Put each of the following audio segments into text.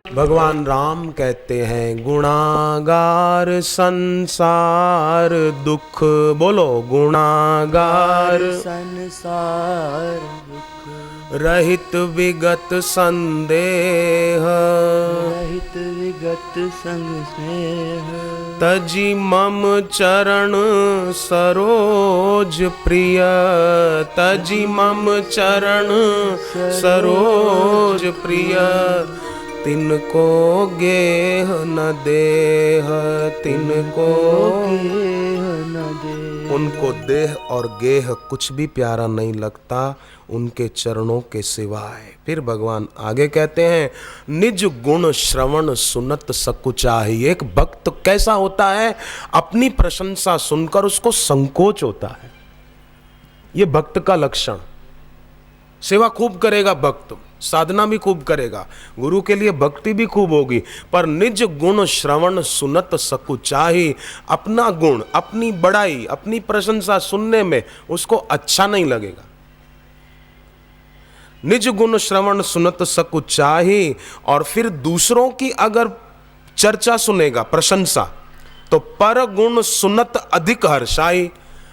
भगवान राम कहते हैं गुणागार संसार दुख, बोलो गुणागार संसार दुख, रहित विगत संदेह, रहित विगत संग स्नेह, तजी मम चरण सरोज प्रिय, तजी मम चरण सरोज प्रिय, तिनको गेह न देह, तिनको गेह न दे। उनको देह और गेह कुछ भी प्यारा नहीं लगता उनके चरणों के सिवाय। फिर भगवान आगे कहते हैं निज गुण श्रवण सुनत सकुचाही। एक भक्त कैसा होता है, अपनी प्रशंसा सुनकर उसको संकोच होता है। ये भक्त का लक्षण। सेवा खूब करेगा भक्त, साधना भी खूब करेगा, गुरु के लिए भक्ति भी खूब होगी, पर निज गुण श्रवण सुनत सकुचाही। अपना गुण, अपनी बड़ाई, अपनी प्रशंसा सुनने में उसको अच्छा नहीं लगेगा। निज गुण श्रवण सुनत सकुचाही। और फिर दूसरों की अगर चर्चा सुनेगा, प्रशंसा, तो पर गुण सुनत अधिक हर्षाई।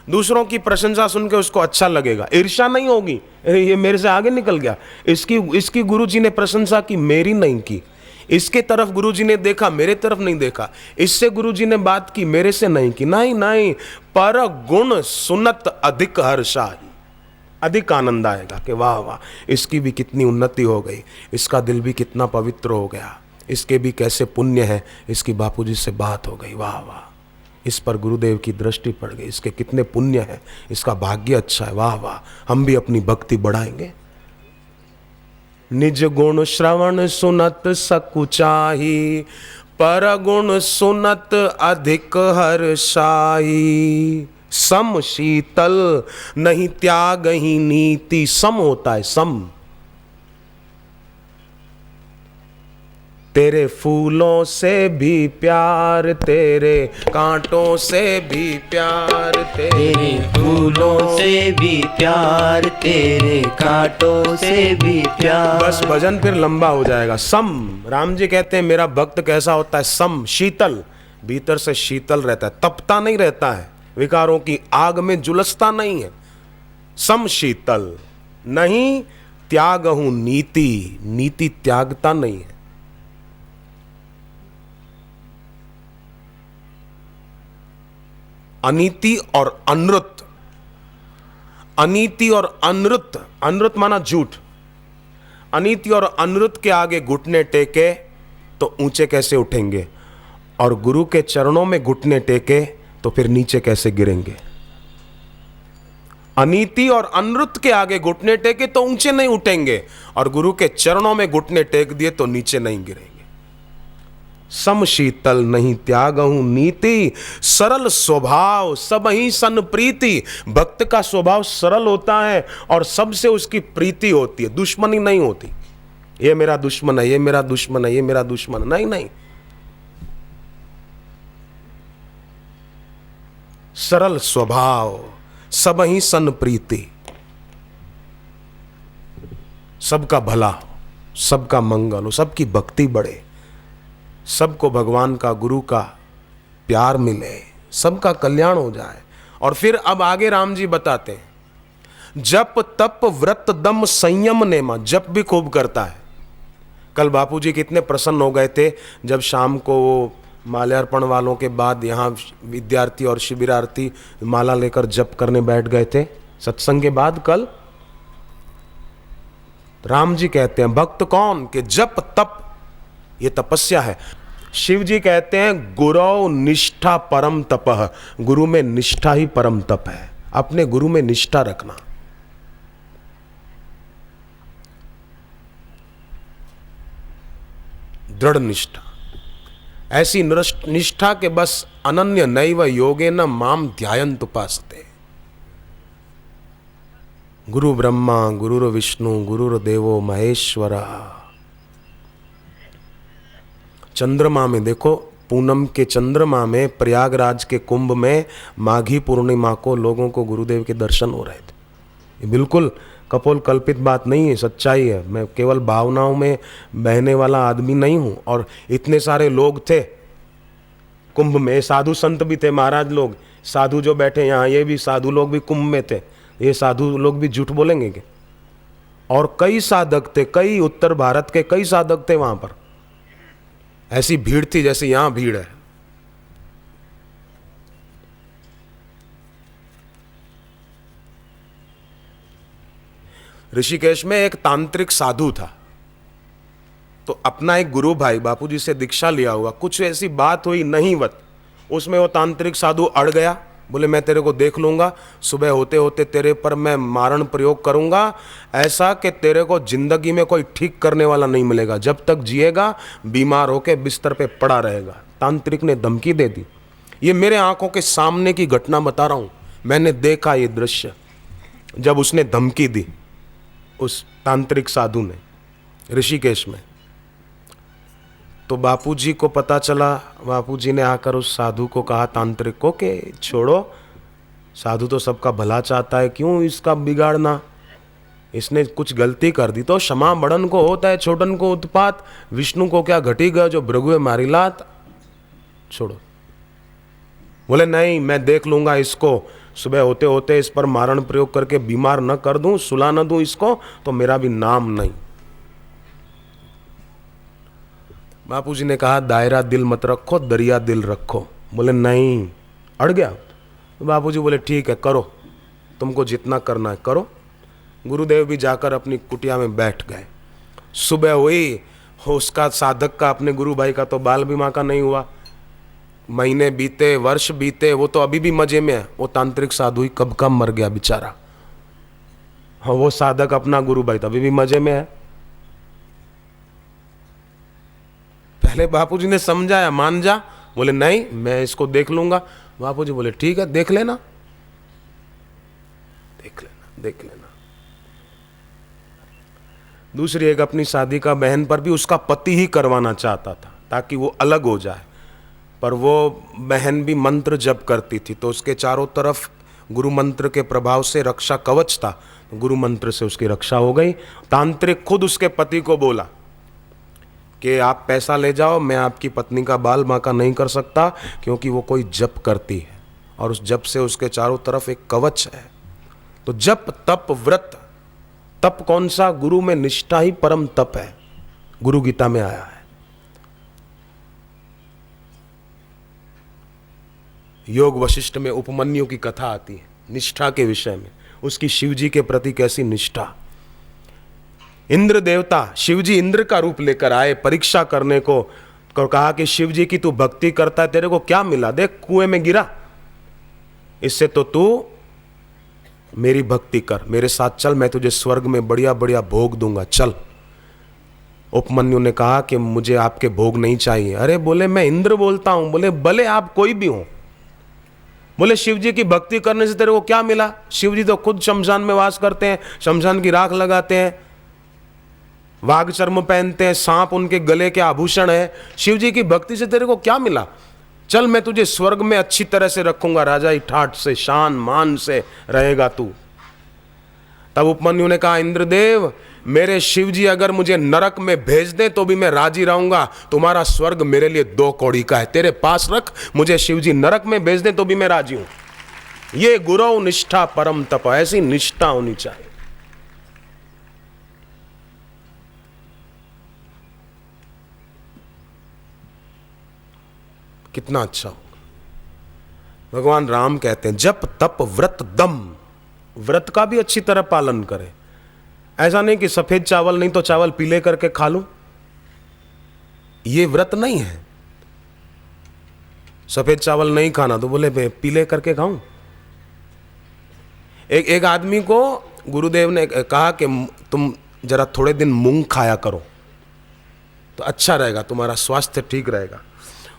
दूसरों की प्रशंसा सुन के उसको अच्छा लगेगा, ईर्ष्या नहीं होगी, ये मेरे से आगे निकल गया, इसकी गुरुजी ने प्रशंसा की, मेरी नहीं की। इसके तरफ गुरुजी ने देखा, मेरे तरफ नहीं देखा। इससे गुरुजी ने बात की, मेरे से नहीं की। नहीं नहीं, पर गुण सुनत अधिक हर्षाई। अधिक आनंद आएगा कि वाह वाह, इसकी भी कितनी उन्नति हो गई, इसका दिल भी कितना पवित्र हो गया, इसके भी कैसे पुण्य है, इसकी बापूजी से बात हो गई, वाह वाह, इस पर गुरुदेव की दृष्टि पड़ गई, इसके कितने पुण्य है, इसका भाग्य अच्छा है, वाह वाह, हम भी अपनी भक्ति बढ़ाएंगे। निज गुण श्रवण सुनत सकुचाही, पर गुण सुनत अधिक हर्षाई। सम शीतल नहीं त्याग ही नीति। सम होता है सम। तेरे फूलों से भी प्यार, तेरे कांटों से भी प्यार, तेरे फूलों से भी प्यार, तेरे कांटों से भी प्यार। बस भजन फिर लंबा हो जाएगा। सम, राम जी कहते हैं मेरा भक्त कैसा होता है, सम, शीतल, भीतर से शीतल रहता है, तपता नहीं रहता है, विकारों की आग में झुलसता नहीं है। सम शीतल नहीं त्याग हूं नीति, नीति त्यागता नहीं है। अनीति और अनृत, अनीति और अनृत, अनृत माना झूठ। अनीति और अनृत के आगे घुटने टेके तो ऊंचे कैसे उठेंगे, और गुरु के चरणों में घुटने टेके तो फिर नीचे कैसे गिरेंगे। अनीति और अनृत के आगे घुटने टेके तो ऊंचे नहीं उठेंगे, और गुरु के चरणों में घुटने टेक दिए तो नीचे नहीं गिरेंगे। सम शीतल नहीं त्याग हूं नीति, सरल स्वभाव सब ही सन प्रीति। भक्त का स्वभाव सरल होता है और सबसे उसकी प्रीति होती है, दुश्मनी नहीं होती। ये मेरा दुश्मन है, ये मेरा दुश्मन है, ये मेरा दुश्मन है, नहीं नहीं। सरल स्वभाव सब ही सन प्रीति। सबका भला हो, सबका मंगल हो, सबकी भक्ति बढ़े, सबको भगवान का, गुरु का प्यार मिले, सबका कल्याण हो जाए। और फिर अब आगे राम जी बताते हैं जप तप व्रत दम संयम नेमा। जप भी खूब करता है। कल बापूजी कितने प्रसन्न हो गए थे जब शाम को वो माल्यार्पण वालों के बाद यहाँ विद्यार्थी और शिविरार्थी माला लेकर जप करने बैठ गए थे सत्संग के बाद कल। राम जी कहते हैं भक्त कौन, कि जप तप ये तपस्या है। शिव जी कहते हैं गुरौ निष्ठा परम तपः। गुरु में निष्ठा ही परम तप है। अपने गुरु में निष्ठा रखना। दृढ़ निष्ठा, ऐसी निष्ठा के बस अनन्य नैव योगेन माम ध्यायन्त उपासते। गुरु ब्रह्मा गुरुर्विष्णु गुरुर्देवो महेश्वरः। चंद्रमा में देखो, पूनम के चंद्रमा में प्रयागराज के कुंभ में माघी पूर्णिमा को लोगों को गुरुदेव के दर्शन हो रहे थे। ये बिल्कुल कपोल कल्पित बात नहीं है, सच्चाई है। मैं केवल भावनाओं में बहने वाला आदमी नहीं हूँ। और इतने सारे लोग थे कुंभ में, साधु संत भी थे, महाराज लोग, साधु जो बैठे यहाँ, ये भी साधु लोग भी कुंभ में थे। ये साधु लोग भी झूठ बोलेंगे क्या? और कई साधक थे, कई उत्तर भारत के कई साधक थे वहां पर। ऐसी भीड़ थी जैसे यहां भीड़ है। ऋषिकेश में एक तांत्रिक साधु था, तो अपना एक गुरु भाई बापूजी से दीक्षा लिया हुआ, कुछ ऐसी बात हुई नहीं वत, उसमें वो तांत्रिक साधु अड़ गया। बोले मैं तेरे को देख लूंगा, सुबह होते होते तेरे पर मैं मारण प्रयोग करूंगा, ऐसा कि तेरे को जिंदगी में कोई ठीक करने वाला नहीं मिलेगा, जब तक जिएगा बीमार होके बिस्तर पे पड़ा रहेगा। तांत्रिक ने धमकी दे दी। ये मेरे आंखों के सामने की घटना बता रहा हूं, मैंने देखा ये दृश्य। जब उसने धमकी दी उस तांत्रिक साधु ने ऋषिकेश में, तो बापूजी को पता चला। बापूजी ने आकर उस साधु को कहा, तांत्रिक को, कि छोड़ो, साधु तो सबका भला चाहता है, क्यों इसका बिगाड़ना, इसने कुछ गलती कर दी तो क्षमा बड़न को होता है, छोटन को उत्पात, विष्णु को क्या घटी गया जो भृगुए मारी लात, छोड़ो। बोले नहीं, मैं देख लूंगा इसको, सुबह होते होते इस पर मारण प्रयोग करके बीमार न कर दूं, सुला न दूं इसको, तो मेरा भी नाम नहीं। बापूजी ने कहा, दायरा दिल मत रखो, दरिया दिल रखो। बोले नहीं, अड़ गया। तो बापूजी बोले ठीक है, करो, तुमको जितना करना है करो। गुरुदेव भी जाकर अपनी कुटिया में बैठ गए। सुबह हुई, उसका साधक का, अपने गुरु भाई का तो बाल बीमा का नहीं हुआ। महीने बीते, वर्ष बीते, वो तो अभी भी मजे में है। वो तांत्रिक साधु ही कब कब मर गया बेचारा। हाँ, वो साधक अपना गुरु भाई तो अभी भी मजे में है। पहले बापूजी ने समझाया, मान जा। बोले नहीं, मैं इसको देख लूंगा। बापूजी बोले ठीक है, देख लेना, देख लेना, देख लेना। दूसरी एक अपनी शादी का बहन पर भी उसका पति ही करवाना चाहता था ताकि वो अलग हो जाए, पर वो बहन भी मंत्र जप करती थी, तो उसके चारों तरफ गुरु मंत्र के प्रभाव से रक्षा कवच था, गुरु मंत्र से उसकी रक्षा हो गई। तांत्रिक खुद उसके पति को बोला कि आप पैसा ले जाओ, मैं आपकी पत्नी का बाल बांका नहीं कर सकता, क्योंकि वो कोई जप करती है और उस जप से उसके चारों तरफ एक कवच है। तो जप, तप, व्रत, तप कौन सा? गुरु में निष्ठा ही परम तप है, गुरु गीता में आया है। योग वशिष्ठ में उपमन्यु की कथा आती है निष्ठा के विषय में, उसकी शिवजी के प्रति कैसी निष्ठा। इंद्र देवता, शिवजी इंद्र का रूप लेकर आए परीक्षा करने को, कहा कि शिवजी की तू भक्ति करता है, तेरे को क्या मिला, देख कुएं में गिरा, इससे तो तू मेरी भक्ति कर, मेरे साथ चल, मैं तुझे स्वर्ग में बढ़िया बढ़िया भोग दूंगा, चल। उपमन्यु ने कहा कि मुझे आपके भोग नहीं चाहिए। अरे बोले मैं इंद्र बोलता हूं। बोले भले आप कोई भी हो। बोले शिवजी की भक्ति करने से तेरे को क्या मिला? शिवजी तो खुद शमशान में वास करते हैं, शमशान की राख लगाते हैं, वाघ चर्म पहनते हैं, सांप उनके गले के आभूषण है। शिवजी की भक्ति से तेरे को क्या मिला? चल मैं तुझे स्वर्ग में अच्छी तरह से रखूंगा, राजा ही ठाठ से, शान मान से रहेगा तू। तब उपमन्यु ने कहा, इंद्रदेव, मेरे शिवजी अगर मुझे नरक में भेज दें तो भी मैं राजी रहूंगा, तुम्हारा स्वर्ग मेरे लिए 2 कौड़ी का है, तेरे पास रख, मुझे शिवजी नरक में भेज दें तो भी मैं राजी हूं। ये गुरु निष्ठा परम तप, ऐसी निष्ठा होनी चाहिए। कितना अच्छा होगा। भगवान राम कहते हैं जप तप व्रत दम, व्रत का भी अच्छी तरह पालन करें। ऐसा नहीं कि सफेद चावल नहीं तो चावल पीले करके खा लूं, ये व्रत नहीं है। सफेद चावल नहीं खाना तो बोले पीले करके खाऊं। एक आदमी को गुरुदेव ने कहा कि तुम जरा थोड़े दिन मूंग खाया करो तो अच्छा रहेगा, तुम्हारा स्वास्थ्य ठीक रहेगा।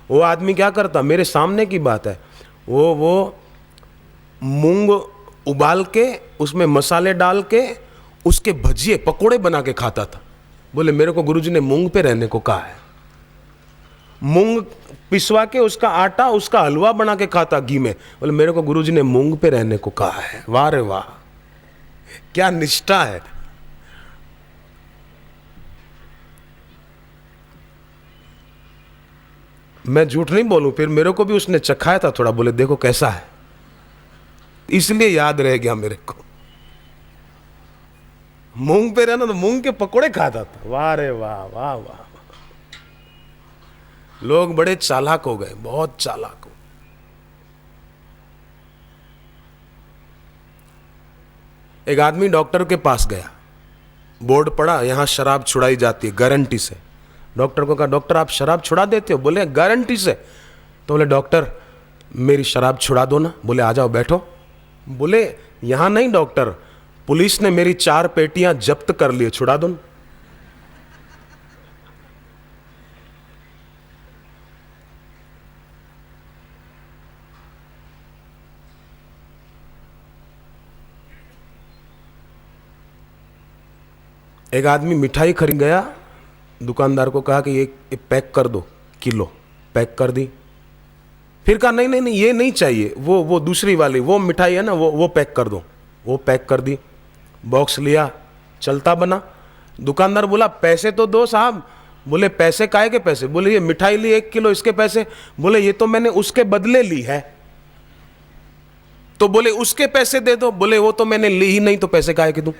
वो आदमी क्या करता, मेरे सामने की बात है, वो मूंग उबाल के उसमें मसाले डाल के उसके भजिए पकोड़े बना के खाता था। बोले मेरे को गुरुजी ने मूंग पे रहने को कहा है। मूंग पिसवा के उसका आटा, उसका हलवा बना के खाता घी में। बोले मेरे को गुरुजी ने मूंग पे रहने को कहा है। वाह रे वाह, क्या निष्ठा है। मैं झूठ नहीं बोलूं, फिर मेरे को भी उसने चखाया था थोड़ा, बोले देखो कैसा है, इसलिए याद रह गया मेरे को। मूंग पे रहना तो मूंग के पकोड़े खाता था। वाह रे वाह, वाह वाह। लोग बड़े चालाक हो गए, बहुत चालाक हो। एक आदमी डॉक्टर के पास गया, बोर्ड पड़ा यहां शराब छुड़ाई जाती है गारंटी से। डॉक्टर को कहा डॉक्टर आप शराब छुड़ा देते हो? बोले गारंटी से। तो बोले डॉक्टर मेरी शराब छुड़ा दो ना। बोले आ जाओ बैठो। बोले यहां नहीं डॉक्टर, पुलिस ने मेरी 4 पेटियां जब्त कर लिए, छुड़ा दो ना। एक आदमी मिठाई खरीद गया, दुकानदार को कहा कि ये पैक कर दो किलो, पैक कर दी। फिर कहा नहीं नहीं नहीं ये नहीं चाहिए, वो दूसरी वाली वो मिठाई है ना, वो पैक कर दो। वो पैक कर दी, बॉक्स लिया, चलता बना। दुकानदार बोला पैसे तो दो साहब। बोले पैसे काहे के पैसे? बोले ये मिठाई ली 1 किलो, इसके पैसे। बोले ये तो मैंने उसके बदले ली है। तो बोले उसके पैसे दे दो। बोले वो तो मैंने ली ही नहीं, तो पैसे काहे के दूं?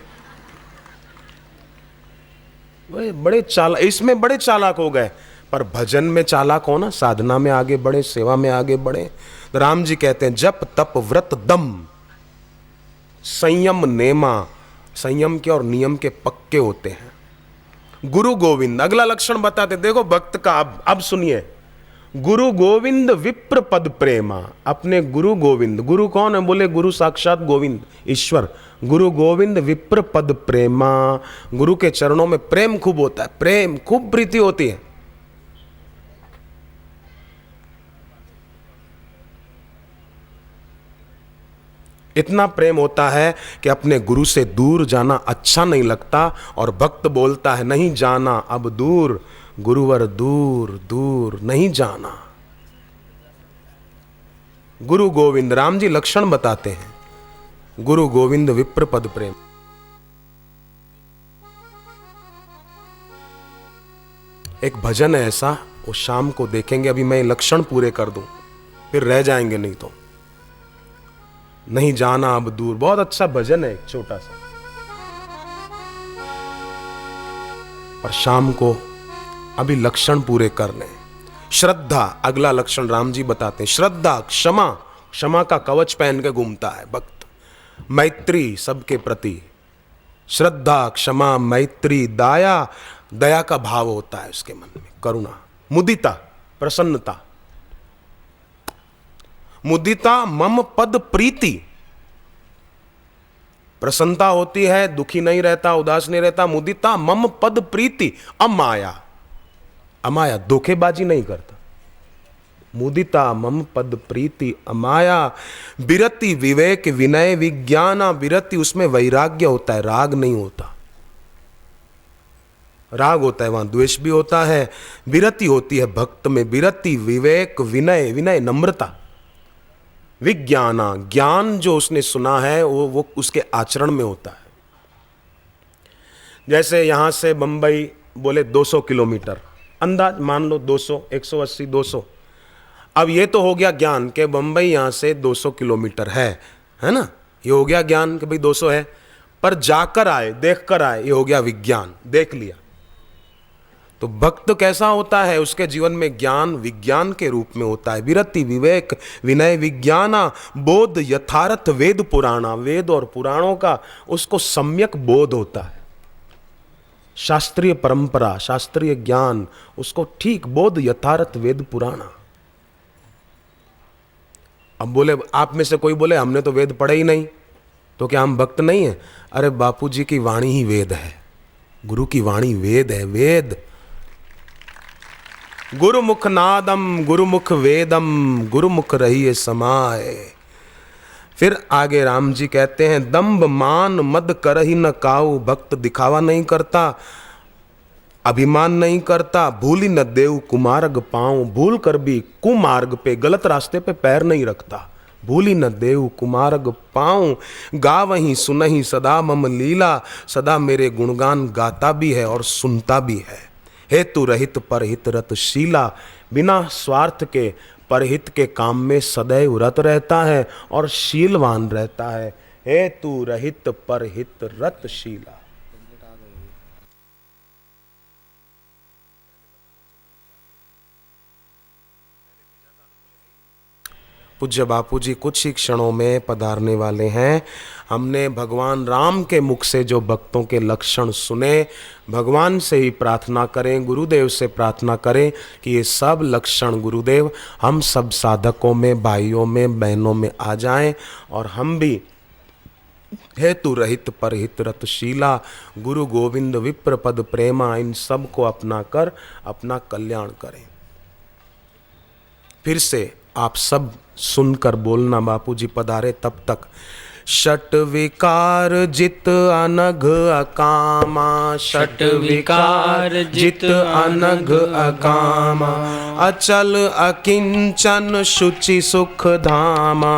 बड़े चालाक, इसमें बड़े चालाक हो गए। पर भजन में चालाक हो ना, साधना में आगे बढ़े, सेवा में आगे बढ़े। तो राम जी कहते हैं जप तप व्रत दम संयम नेमा, संयम के और नियम के पक्के होते हैं। गुरु गोविंद अगला लक्षण बताते, देखो भक्त का। अब सुनिए, गुरु गोविंद विप्र पद प्रेमा। अपने गुरु गोविंद, गुरु कौन है? बोले गुरु साक्षात गोविंद ईश्वर। गुरु गोविंद विप्र पद प्रेमा, गुरु के चरणों में प्रेम खूब होता है, प्रेम खूब प्रीति होती है। इतना प्रेम होता है कि अपने गुरु से दूर जाना अच्छा नहीं लगता। और भक्त बोलता है नहीं जाना अब दूर, गुरुवर दूर दूर नहीं जाना। गुरु गोविंद, राम जी लक्षण बताते हैं, गुरु गोविंद विप्र पद प्रेम। एक भजन है ऐसा, वो शाम को देखेंगे। अभी मैं लक्षण पूरे कर दूं, फिर रह जाएंगे नहीं तो। नहीं जाना अब दूर, बहुत अच्छा भजन है, एक छोटा सा। पर शाम को अभी लक्षण पूरे कर लें। श्रद्धा अगला लक्षण राम जी बताते हैं। श्रद्धा, क्षमा, क्षमा का कवच पहन के घूमता है भक्त। मैत्री सबके प्रति, श्रद्धा क्षमा मैत्री दया, दया का भाव होता है उसके मन में। करुणा, मुदिता प्रसन्नता, मुदिता मम पद प्रीति, प्रसन्नता होती है, दुखी नहीं रहता, उदास नहीं रहता। मुदिता मम पद प्रीति, अमाया, अमाया धोखेबाजी नहीं करता। मुदिता मम पद प्रीति अमाया, विरति विवेक विनय विज्ञाना। विरति उसमें वैराग्य होता है, राग नहीं होता। राग होता है वहां द्वेष भी होता है। विरति होती है भक्त में, विरति विवेक विनय, विनय नम्रता, विज्ञाना ज्ञान जो उसने सुना है वो उसके आचरण में होता है। जैसे यहां से बंबई बोले 200 किलोमीटर, अंदाज मान लो 200, 180, 200। अब ये तो हो गया ज्ञान कि बंबई यहां से 200 किलोमीटर है ना, ये हो गया ज्ञान कि भाई 200 है। पर जाकर आए, देख कर आए, ये हो गया विज्ञान, देख लिया। तो भक्त कैसा होता है? उसके जीवन में ज्ञान विज्ञान के रूप में होता है। विरति विवेक विनय विज्ञाना, बोध यथार्थ वेद पुराणा। वेद और पुराणों का उसको सम्यक बोध होता है। शास्त्रीय परंपरा, शास्त्रीय ज्ञान उसको ठीक बोध यथार्थ वेद पुराणा। अब बोले आप में से कोई बोले हमने तो वेद पढ़े ही नहीं, तो क्या हम भक्त नहीं है? अरे बापू जी की वाणी ही वेद है, गुरु की वाणी वेद है। वेद गुरुमुख नादम गुरुमुख वेदम, गुरुमुख रहिए समाए। फिर आगे राम जी कहते हैं दंभ मान मद करहि न काऊ। भक्त दिखावा नहीं करता, अभिमान नहीं करता। भूली न देव कुमार्ग पाऊं, भूल कर भी कुमार्ग पे, गलत रास्ते पे पैर नहीं रखता। भूली न देव कुमारग पाऊं, गावहीं सुनहीं सदा मम लीला। सदा मेरे गुणगान गाता भी है और सुनता भी है। हेतु रहित परहित रत शीला, बिना स्वार्थ के परहित के काम में सदैव रत रहता है और शीलवान रहता है। हेतु रहित परहित रत शीला। पूज्य बापू जी कुछ ही क्षणों में पधारने वाले हैं। हमने भगवान राम के मुख से जो भक्तों के लक्षण सुने, भगवान से ही प्रार्थना करें, गुरुदेव से प्रार्थना करें कि ये सब लक्षण गुरुदेव हम सब साधकों में, भाइयों में, बहनों में आ जाएं और हम भी हेतु रहित परहित रतशीला, गुरु गोविंद विप्र पद प्रेमा, इन सब को अपना कर अपना कल्याण करें। फिर से आप सब सुनकर बोलना, बापूजी पधारे तब तक। षट विकार जित अनघ अकामा, षट विकार जित अनघ अकामा, अचल अकिंचन शुचि सुख धामा,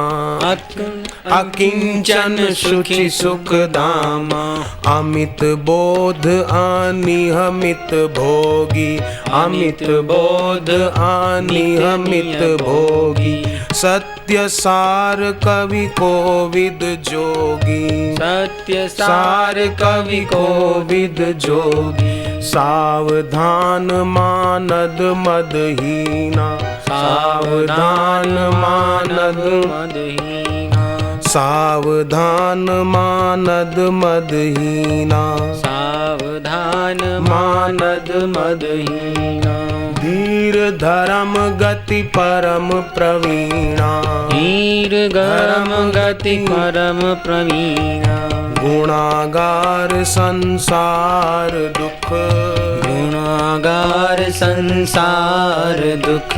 अकिंचन शुचि सुख धामा, अमित बोध अनिहमित भोगी, अमित बोध अनिहमित भोगी, सत्य सार कवि कोविद जोगी, सत्य सार कवि कोविद जोगी, सावधान मानद मदहीना, सावधान मानद मदहीना, सावधान मानद मदहीना, सावधान मानद मदहीना, धीर धर्म गति परम प्रवीणा, धीर धर्म गति परम प्रवीणा, गुणागार संसार दुख, गुणागार संसार दुख,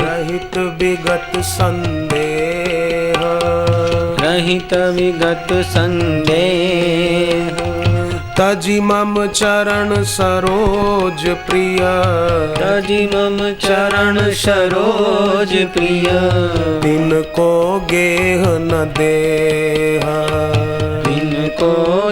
रहित विगत संदेह, रहित विगत संदेह, तजि मम चरण सरोज प्रिय, तजि मम चरण सरोज प्रिय, तिनको गेह न देह, तिनको